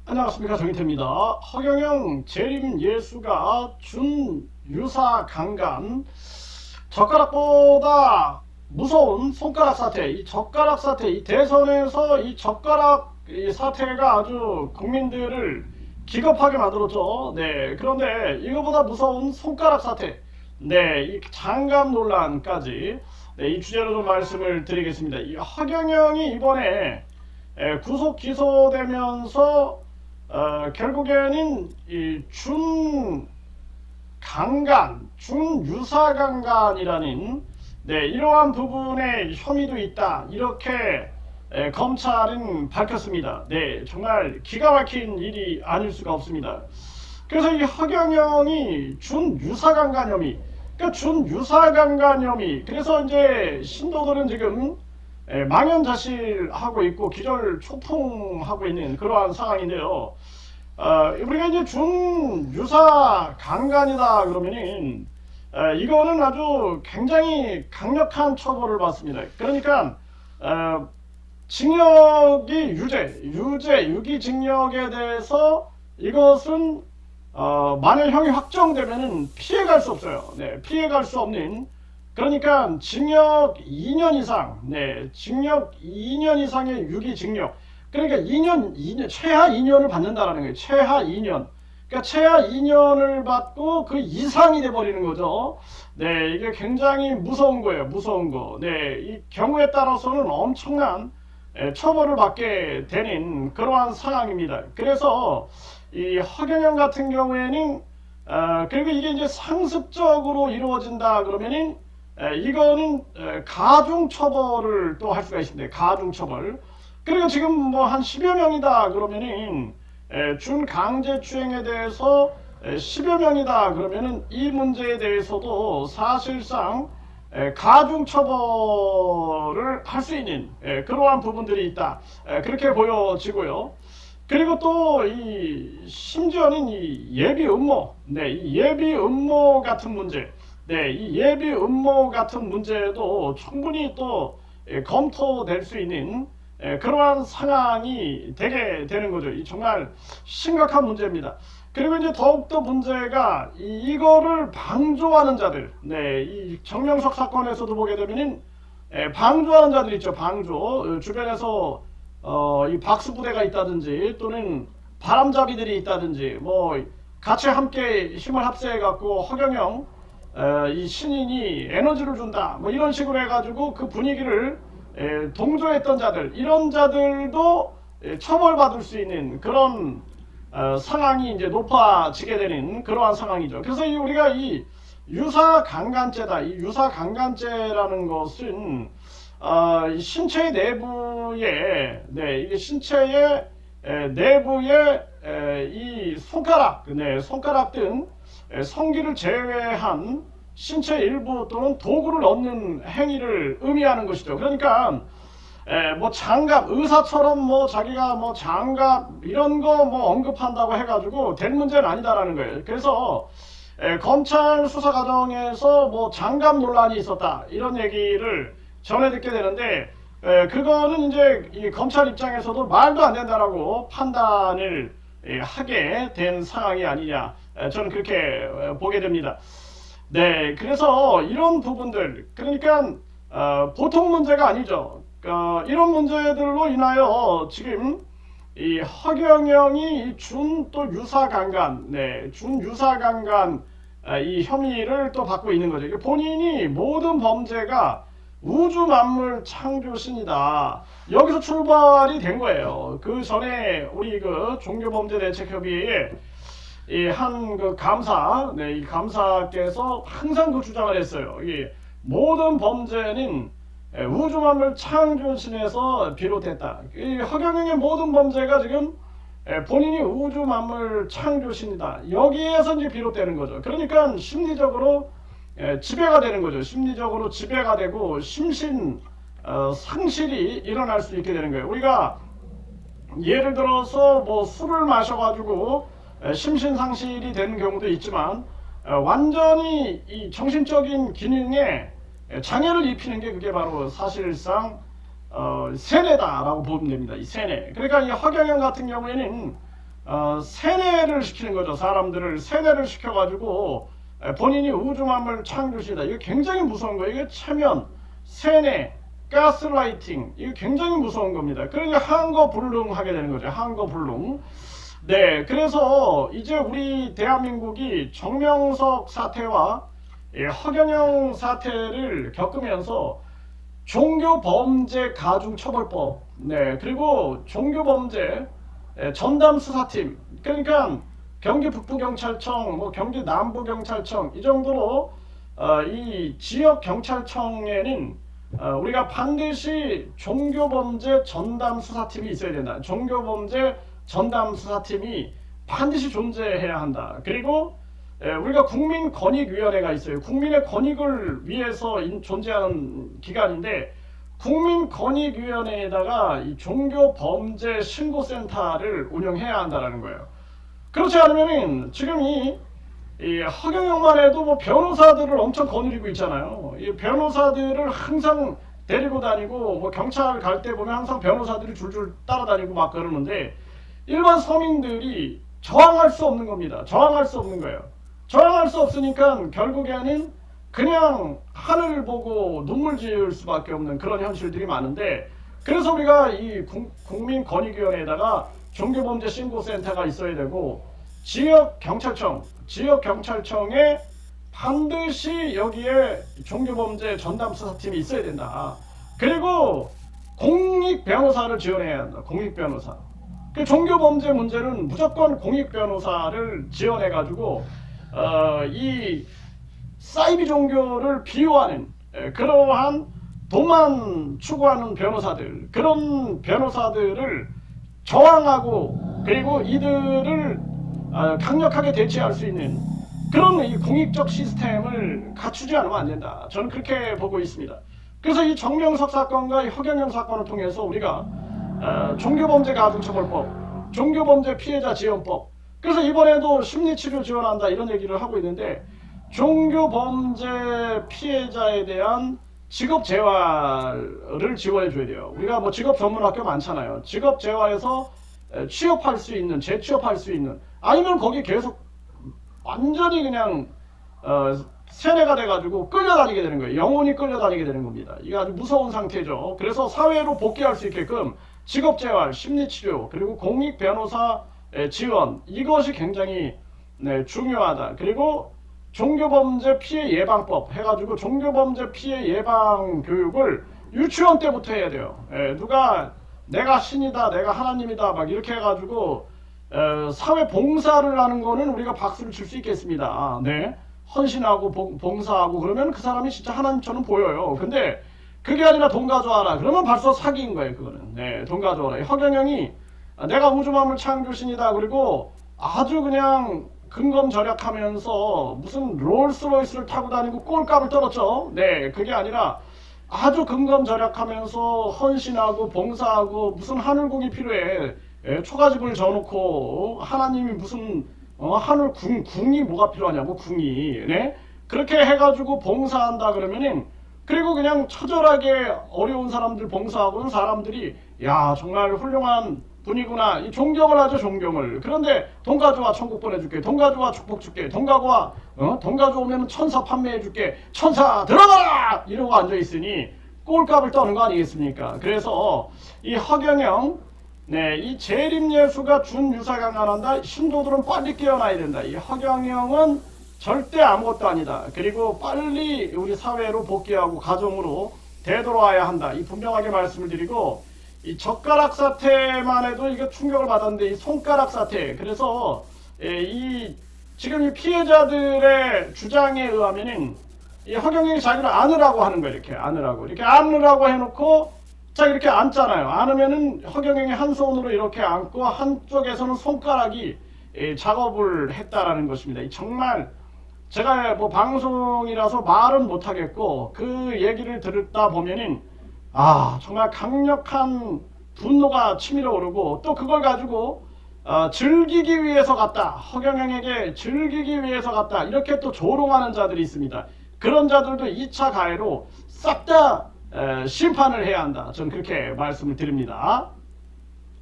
안녕하십니까, 정인태입니다. 허경영 재림 예수가 준 유사 강간, 젓가락보다 무서운 손가락 사태. 이 젓가락 사태, 이 대선에서 이 젓가락 이 사태가 아주 국민들을 기겁하게 만들었죠. 네, 그런데 이거보다 무서운 손가락 사태, 네, 이 장갑 논란까지, 네, 이 주제로 좀 말씀을 드리겠습니다. 이 허경영이 이번에 구속 기소되면서 결국에는 이 준강간, 준유사강간이라는, 네, 이러한 부분에 혐의도 있다, 이렇게 검찰은 밝혔습니다. 네, 정말 기가 막힌 일이 아닐 수가 없습니다. 그래서 이 허경영이 준유사강간 혐의, 그러니까 준유사강간 혐의, 그래서 이제 신도들은 지금 망연자실하고 있고 기절초풍하고 있는 그러한 상황인데요. 우리가 이제 준유사 강간이다 그러면은 이거는 아주 굉장히 강력한 처벌을 받습니다. 그러니까 징역이 유기징역에 대해서 이것은 만약 형이 확정되면은 피해갈 수 없어요. 네, 피해갈 수 없는, 그러니까 징역 2년 이상, 네, 징역 2년 이상의 유기징역. 그러니까 2년, 최하 2년을 받는다라는 거예요. 최하 2년. 그러니까 최하 2년을 받고 그 이상이 돼버리는 거죠. 네, 이게 굉장히 무서운 거예요. 무서운 거. 네, 이 경우에 따라서는 엄청난 처벌을 받게 되는 그러한 상황입니다. 그래서 이 허경영 같은 경우에는 그리고 이게 이제 상습적으로 이루어진다 그러면은 이거는 가중 처벌을 또 할 수가 있습니다. 가중 처벌. 그리고 지금 뭐 한 10여 명이다 그러면은 준강제추행에 대해서 10여 명이다 그러면은 이 문제에 대해서도 사실상 가중 처벌을 할 수 있는 그러한 부분들이 있다, 그렇게 보여지고요. 그리고 또 이 심지어는 이 예비 음모, 네, 이 예비 음모 같은 문제, 네, 이 예비 음모 같은 문제도 충분히 또 검토될 수 있는 그러한 상황이 되게 되는 거죠. 이 정말 심각한 문제입니다. 그리고 이제 더욱더 문제가 이거를 방조하는 자들, 네, 이 정명석 사건에서도 보게 되면은 방조하는 자들 있죠. 방조, 주변에서 이 박수부대가 있다든지 또는 바람잡이들이 있다든지 뭐 같이 함께 힘을 합세해 갖고 허경영 이 신인이 에너지를 준다 뭐 이런 식으로 해가지고 그 분위기를 동조했던 자들, 이런 자들도 처벌받을 수 있는 그런 상황이 이제 높아지게 되는 그러한 상황이죠. 그래서 우리가 이 유사강간죄다, 이 유사강간죄라는 것은 신체 내부에, 네, 이게 신체의 내부에 이 손가락, 네, 손가락 등 성기를 제외한 신체 일부 또는 도구를 얻는 행위를 의미하는 것이죠. 그러니까 뭐 장갑, 의사처럼 뭐 자기가 뭐 장갑 이런 거 뭐 언급한다고 해가지고 될 문제는 아니다라는 거예요. 그래서 검찰 수사 과정에서 뭐 장갑 논란이 있었다 이런 얘기를 전해 듣게 되는데 그거는 이제 이 검찰 입장에서도 말도 안 된다라고 판단을 하게 된 상황이 아니냐, 저는 그렇게 보게 됩니다. 네, 그래서 이런 부분들, 그러니까 보통 문제가 아니죠. 이런 문제들로 인하여 지금 이 허경영이 준 또 유사강간, 네, 준 유사강간 이 혐의를 또 받고 있는 거죠. 본인이 모든 범죄가 우주 만물 창조신이다, 여기서 출발이 된 거예요. 그 전에 우리 그 종교범죄대책협의회에 이 한 그 감사, 네, 이 감사께서 항상 그 주장을 했어요. 이 모든 범죄는 우주 만물 창조신에서 비롯했다. 이 허경영의 모든 범죄가 지금 본인이 우주 만물 창조신이다, 여기에서 이제 비롯되는 거죠. 그러니까 심리적으로 지배가 되는 거죠. 심리적으로 지배가 되고 심신 상실이 일어날 수 있게 되는 거예요. 우리가 예를 들어서 뭐 술을 마셔가지고 심신상실이 되는 경우도 있지만 완전히 이 정신적인 기능에 장애를 입히는 게 그게 바로 사실상 세뇌다라고 보면 됩니다. 이 세뇌. 그러니까 이 허경영 같은 경우에는 세뇌를 시키는 거죠. 사람들을 세뇌를 시켜가지고 본인이 우주만물 창조시다. 이게 굉장히 무서운 거예요. 이게 체면, 세뇌, 가스라이팅, 이거 굉장히 무서운 겁니다. 그러니까 항거불능하게 되는 거죠. 항거불능. 네, 그래서 이제 우리 대한민국이 정명석 사태와 허경영 사태를 겪으면서 종교범죄 가중처벌법, 네, 그리고 종교범죄 전담수사팀, 그러니까 경기 북부경찰청, 뭐 경기 남부경찰청 이 정도로 이 지역 경찰청에는 우리가 반드시 종교범죄 전담수사팀이 있어야 된다. 종교범죄 전담수사팀이 반드시 존재해야 한다. 그리고 우리가 국민권익위원회가 있어요. 국민의 권익을 위해서 존재하는 기관인데 국민권익위원회에다가 이 종교범죄 신고센터를 운영해야 한다는 거예요. 그렇지 않으면 지금 이 허경영만 해도 뭐 변호사들을 엄청 거느리고 있잖아요. 이 변호사들을 항상 데리고 다니고 뭐 경찰 갈 때 보면 항상 변호사들이 줄줄 따라다니고 막 그러는데 일반 서민들이 저항할 수 없는 겁니다. 저항할 수 없는 거예요. 저항할 수 없으니까 결국에는 그냥 하늘 보고 눈물 지을 수밖에 없는 그런 현실들이 많은데, 그래서 우리가 이 국민권익위원회에다가 종교범죄 신고센터가 있어야 되고 지역경찰청에 반드시 여기에 종교범죄 전담수사팀이 있어야 된다. 그리고 공익변호사를 지원해야 한다. 공익변호사. 그 종교범죄 문제는 무조건 공익변호사를 지원해가지고 이 사이비 종교를 비호하는 그러한 돈만 추구하는 변호사들, 그런 변호사들을 저항하고 그리고 이들을 강력하게 대체할 수 있는 그런 이 공익적 시스템을 갖추지 않으면 안 된다. 저는 그렇게 보고 있습니다. 그래서 이 정명석 사건과 이 허경영 사건을 통해서 우리가 종교범죄 가중처벌법, 종교범죄 피해자 지원법, 그래서 이번에도 심리치료 지원한다 이런 얘기를 하고 있는데 종교범죄 피해자에 대한 직업재활을 지원해 줘야 돼요. 우리가 뭐 직업전문학교 많잖아요. 직업재활에서 취업할 수 있는, 재취업할 수 있는, 아니면 거기 계속 완전히 그냥 세뇌가 돼가지고 끌려다니게 되는 거예요. 영원히 끌려다니게 되는 겁니다. 이게 아주 무서운 상태죠. 그래서 사회로 복귀할 수 있게끔 직업재활, 심리치료, 그리고 공익변호사 지원, 이것이 굉장히 중요하다. 그리고 종교범죄 피해 예방법 해가지고 종교범죄 피해 예방 교육을 유치원 때부터 해야 돼요. 누가 내가 신이다, 내가 하나님이다 막 이렇게 해가지고 사회 봉사를 하는 거는 우리가 박수를 칠 수 있겠습니다. 네, 헌신하고 봉사하고 그러면 그 사람이 진짜 하나님처럼 보여요. 근데 그게 아니라 돈 가져와라 그러면 벌써 사기인 거예요. 그거는. 네, 돈 가져와라. 허경영이 내가 우주만물 창조신이다 그리고 아주 그냥 근검절약하면서 무슨 롤스로이스를 타고 다니고 꼴값을 떨었죠. 네, 그게 아니라 아주 근검절약하면서 헌신하고 봉사하고 무슨 하늘궁이 필요해. 초가집을 져놓고 하나님이 무슨 하늘 궁이 뭐가 필요하냐고, 궁이. 네? 그렇게 해가지고 봉사한다 그러면은, 그리고 그냥 처절하게 어려운 사람들 봉사하고는 사람들이 야 정말 훌륭한 분이구나, 이 존경을 하죠. 존경을. 그런데 돈 가져와 천국 보내줄게, 돈 가져와 축복 줄게, 돈 가져와 돈 가져오면 천사 판매해줄게, 천사 들어가라 이러고 앉아있으니 꼴값을 떠는 거 아니겠습니까? 그래서 이 허경영, 네, 이 재림예수가 준 유사강간한다. 신도들은 빨리 깨어나야 된다. 이 허경영은 절대 아무것도 아니다. 그리고 빨리 우리 사회로 복귀하고 가정으로 되돌아와야 한다. 이 분명하게 말씀을 드리고, 이 젓가락 사태만 해도 이게 충격을 받았는데 이 손가락 사태, 그래서 지금 이 피해자들의 주장에 의하면은 이 허경영이 자기를 안으라고 하는 거예요. 이렇게 안으라고 해놓고 자 이렇게 앉잖아요. 안으면은 허경영이 한 손으로 이렇게 앉고 한쪽에서는 손가락이 작업을 했다라는 것입니다. 정말 제가 뭐 방송이라서 말은 못하겠고 그 얘기를 들었다 보면은 정말 강력한 분노가 치밀어 오르고, 또 그걸 가지고 즐기기 위해서 갔다, 허경영에게 즐기기 위해서 갔다 이렇게 또 조롱하는 자들이 있습니다. 그런 자들도 2차 가해로 싹 다 심판을 해야 한다. 저는 그렇게 말씀을 드립니다.